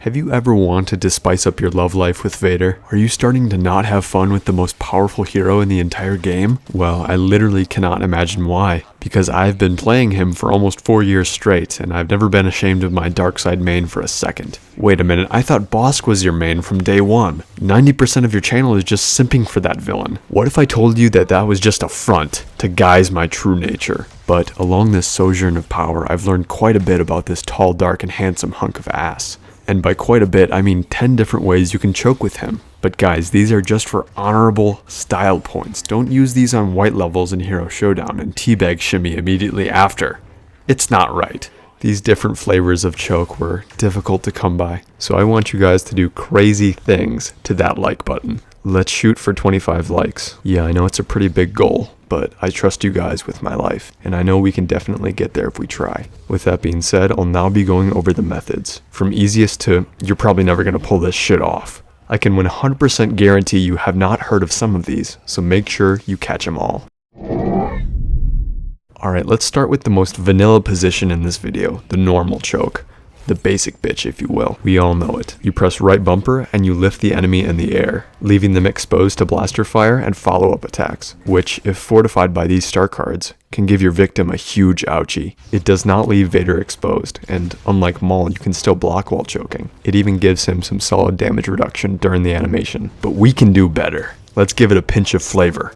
Have you ever wanted to spice up your love life with Vader? Are you starting to not have fun with the most powerful hero in the entire game? Well, I literally cannot imagine why, because I've been playing him for almost 4 years straight, and I've never been ashamed of my dark side main for a second. Wait a minute, I thought Bosk was your main from day one. 90% of your channel is just simping for that villain. What if I told you that that was just a front to guise my true nature? But along this sojourn of power, I've learned quite a bit about this tall, dark, and handsome hunk of ass. And by quite a bit, I mean 10 different ways you can choke with him. But guys, these are just for honorable style points. Don't use these on white levels in Hero Showdown and teabag shimmy immediately after. It's not right. These different flavors of choke were difficult to come by. So I want you guys to do crazy things to that like button. Let's shoot for 25 likes. Yeah, I know it's a pretty big goal, but I trust you guys with my life, and I know we can definitely get there if we try. With that being said, I'll now be going over the methods. From easiest to, you're probably never gonna pull this shit off. I can 100% guarantee you have not heard of some of these, so make sure you catch them all. Alright, let's start with the most vanilla position in this video, the normal choke. The basic bitch, if you will. We all know it. You press right bumper and you lift the enemy in the air, leaving them exposed to blaster fire and follow-up attacks, which, if fortified by these star cards, can give your victim a huge ouchie. It does not leave Vader exposed, and unlike Maul, you can still block while choking. It even gives him some solid damage reduction during the animation. But we can do better. Let's give it a pinch of flavor.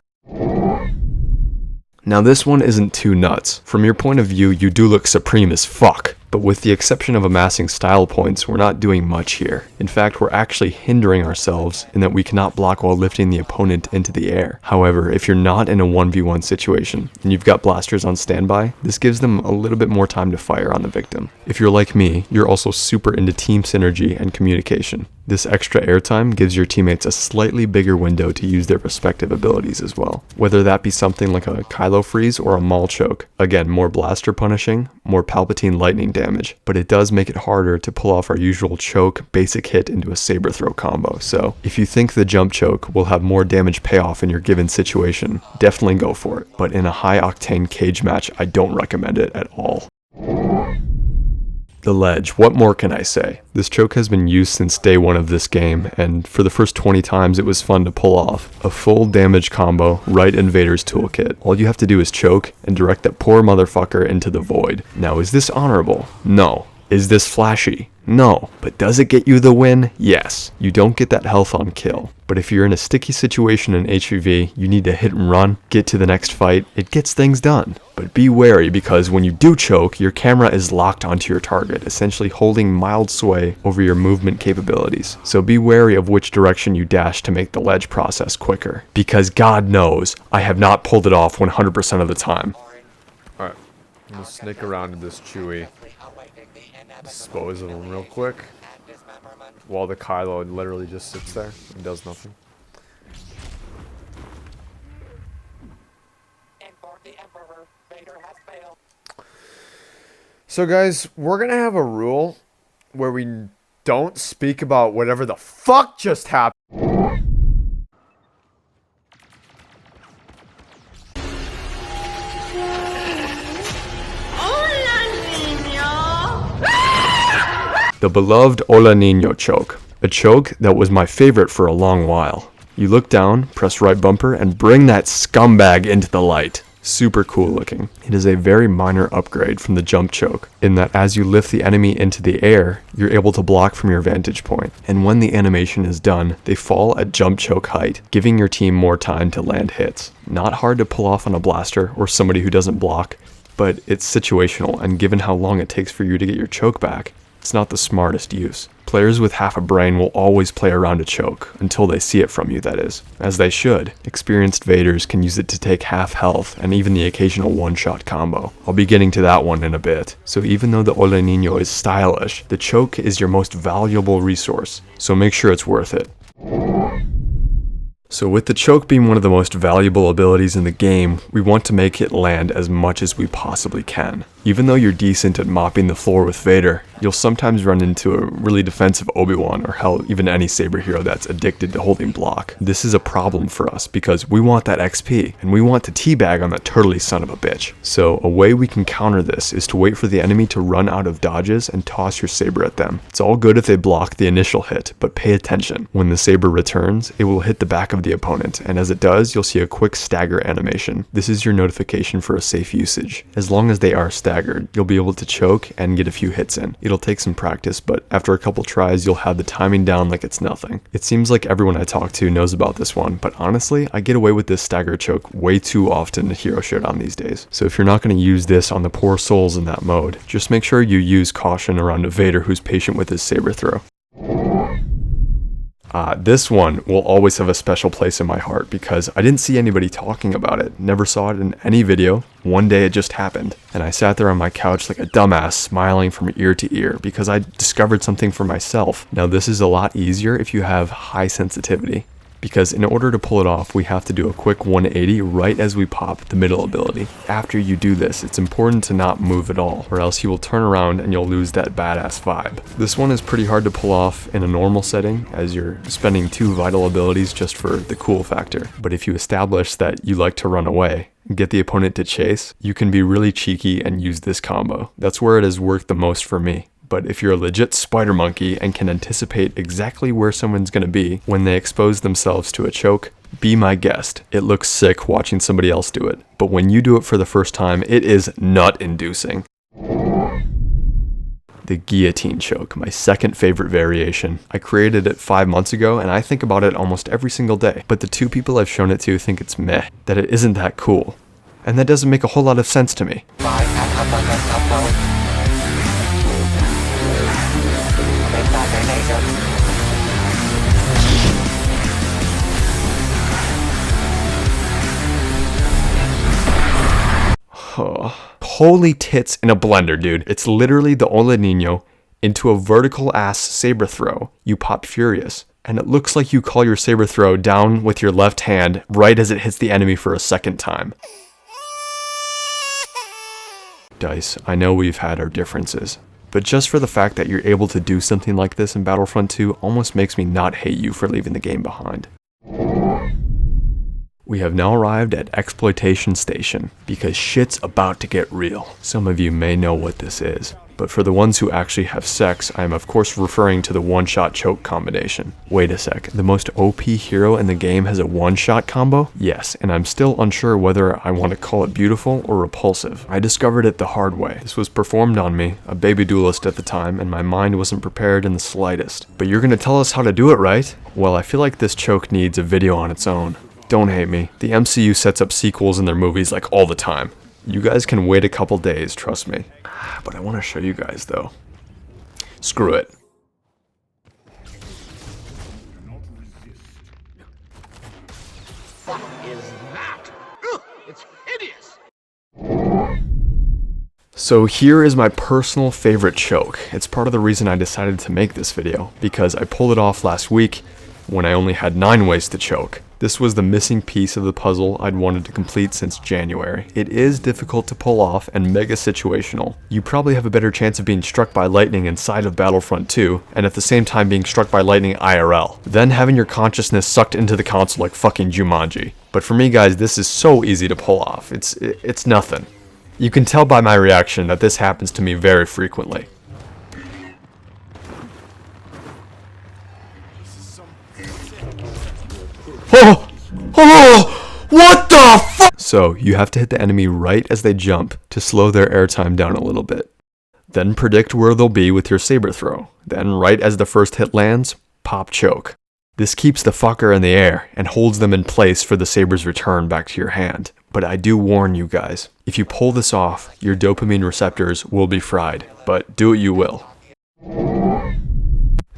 Now this one isn't too nuts. From your point of view, you do look supreme as fuck. But with the exception of amassing style points, we're not doing much here. In fact, we're actually hindering ourselves in that we cannot block while lifting the opponent into the air. However, if you're not in a 1v1 situation, and you've got blasters on standby, this gives them a little bit more time to fire on the victim. If you're like me, you're also super into team synergy and communication. This extra airtime gives your teammates a slightly bigger window to use their respective abilities as well. Whether that be something like a Kylo freeze or a Maul choke. Again, more blaster punishing, more Palpatine lightning damage, but it does make it harder to pull off our usual choke basic hit into a saber throw combo. So if you think the jump choke will have more damage payoff in your given situation, definitely go for it. But in a high octane cage match, I don't recommend it at all. The ledge, what more can I say? This choke has been used since day one of this game, and for the first 20 times it was fun to pull off. A full damage combo right in Vader's toolkit. All you have to do is choke and direct that poor motherfucker into the void. Now, is this honorable? No. Is this flashy? No. But does it get you the win? Yes. You don't get that health on kill. But if you're in a sticky situation in HVV, you need to hit and run, get to the next fight, it gets things done. But be wary, because when you do choke, your camera is locked onto your target, essentially holding mild sway over your movement capabilities. So be wary of which direction you dash to make the ledge process quicker. Because God knows, I have not pulled it off 100% of the time. Alright, I'm gonna sneak around to this Chewie. Dispose of him real quick. While the Kylo literally just sits there and does nothing. So guys, we're gonna have a rule where we don't speak about whatever the fuck just happened. The beloved Hola Nino choke. A choke that was my favorite for a long while. You look down, press right bumper, and bring that scumbag into the light. Super cool looking. It is a very minor upgrade from the jump choke, in that as you lift the enemy into the air, you're able to block from your vantage point. And when the animation is done, they fall at jump choke height, giving your team more time to land hits. Not hard to pull off on a blaster or somebody who doesn't block, but it's situational, and given how long it takes for you to get your choke back, it's not the smartest use. Players with half a brain will always play around a choke, until they see it from you, that is. As they should. Experienced Vaders can use it to take half health, and even the occasional one-shot combo. I'll be getting to that one in a bit. So even though the Hola Nino is stylish, the choke is your most valuable resource, so make sure it's worth it. So with the choke being one of the most valuable abilities in the game, we want to make it land as much as we possibly can. Even though you're decent at mopping the floor with Vader, you'll sometimes run into a really defensive Obi-Wan, or hell, even any saber hero that's addicted to holding block. This is a problem for us because we want that XP, and we want to teabag on that turtley son of a bitch. So a way we can counter this is to wait for the enemy to run out of dodges and toss your saber at them. It's all good if they block the initial hit, but pay attention. When the saber returns, it will hit the back of the opponent, and as it does, you'll see a quick stagger animation. This is your notification for a safe usage. As long as they are staggered, you'll be able to choke and get a few hits in. It'll take some practice, but after a couple tries, you'll have the timing down like it's nothing. It seems like everyone I talk to knows about this one, but honestly, I get away with this stagger choke way too often in Hero Showdown these days. So if you're not going to use this on the poor souls in that mode, just make sure you use caution around a Vader who's patient with his saber throw. This one will always have a special place in my heart because I didn't see anybody talking about it, never saw it in any video. One day it just happened, and I sat there on my couch like a dumbass smiling from ear to ear because I discovered something for myself. Now this is a lot easier if you have high sensitivity, because in order to pull it off, we have to do a quick 180 right as we pop the middle ability. After you do this, it's important to not move at all, or else you will turn around and you'll lose that badass vibe. This one is pretty hard to pull off in a normal setting, as you're spending 2 vital abilities just for the cool factor. But if you establish that you like to run away, get the opponent to chase, you can be really cheeky and use this combo. That's where it has worked the most for me. But if you're a legit spider monkey and can anticipate exactly where someone's going to be when they expose themselves to a choke, be my guest. It looks sick watching somebody else do it, but when you do it for the first time, it is nut-inducing. The Guillotine Choke, my second favorite variation. I created it 5 months ago, and I think about it almost every single day, but the 2 people I've shown it to think it's meh, that it isn't that cool. And that doesn't make a whole lot of sense to me. Holy tits in a blender, dude. It's literally the Hola Nino into a vertical ass saber throw. You pop furious, and it looks like you call your saber throw down with your left hand right as it hits the enemy for a second time. Dice, I know we've had our differences, but just for the fact that you're able to do something like this in Battlefront 2 almost makes me not hate you for leaving the game behind. We have now arrived at Exploitation Station, because shit's about to get real. Some of you may know what this is, but for the ones who actually have sex, I am of course referring to the one-shot choke combination. Wait a sec, the most OP hero in the game has a one-shot combo? Yes, and I'm still unsure whether I want to call it beautiful or repulsive. I discovered it the hard way. This was performed on me, a baby duelist at the time, and my mind wasn't prepared in the slightest. But you're gonna tell us how to do it, right? Well, I feel like this choke needs a video on its own. Don't hate me. The MCU sets up sequels in their movies like all the time. You guys can wait a couple days, trust me. But I want to show you guys though. Screw it. What is that? Ugh, it's hideous. So here is my personal favorite choke. It's part of the reason I decided to make this video, because I pulled it off last week when I only had 9 ways to choke. This was the missing piece of the puzzle I'd wanted to complete since January. It is difficult to pull off and mega situational. You probably have a better chance of being struck by lightning inside of Battlefront 2, and at the same time being struck by lightning IRL, then having your consciousness sucked into the console like fucking Jumanji. But for me guys, this is so easy to pull off. It's nothing. You can tell by my reaction that this happens to me very frequently. Oh! Oh! What the fuck? So, you have to hit the enemy right as they jump to slow their airtime down a little bit. Then predict where they'll be with your saber throw. Then, right as the first hit lands, pop choke. This keeps the fucker in the air and holds them in place for the saber's return back to your hand. But I do warn you guys, if you pull this off, your dopamine receptors will be fried. But do what you will.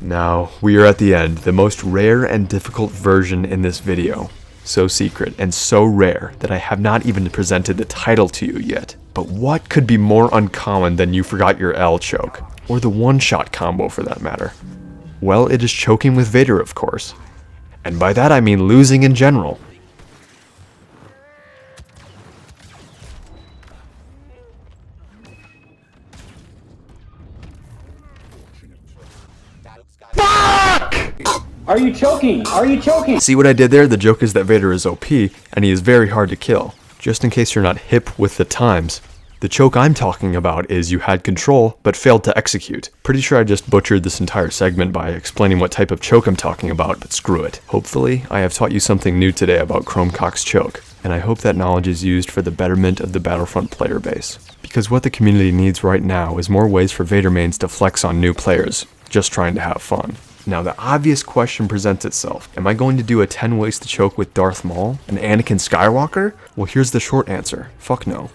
Now, we are at the end, the most rare and difficult version in this video. So secret and so rare that I have not even presented the title to you yet. But what could be more uncommon than you forgot your L choke? Or the one-shot combo for that matter? Well, it is choking with Vader, of course. And by that I mean losing in general. Are you choking? Are you choking? See what I did there? The joke is that Vader is OP, and he is very hard to kill. Just in case you're not hip with the times, the choke I'm talking about is you had control, but failed to execute. Pretty sure I just butchered this entire segment by explaining what type of choke I'm talking about, but screw it. Hopefully, I have taught you something new today about Chromecock's choke, and I hope that knowledge is used for the betterment of the Battlefront player base. Because what the community needs right now is more ways for Vader mains to flex on new players, just trying to have fun. Now the obvious question presents itself. Am I going to do a 10 ways to choke with Darth Maul and Anakin Skywalker? Well, here's the short answer. Fuck no.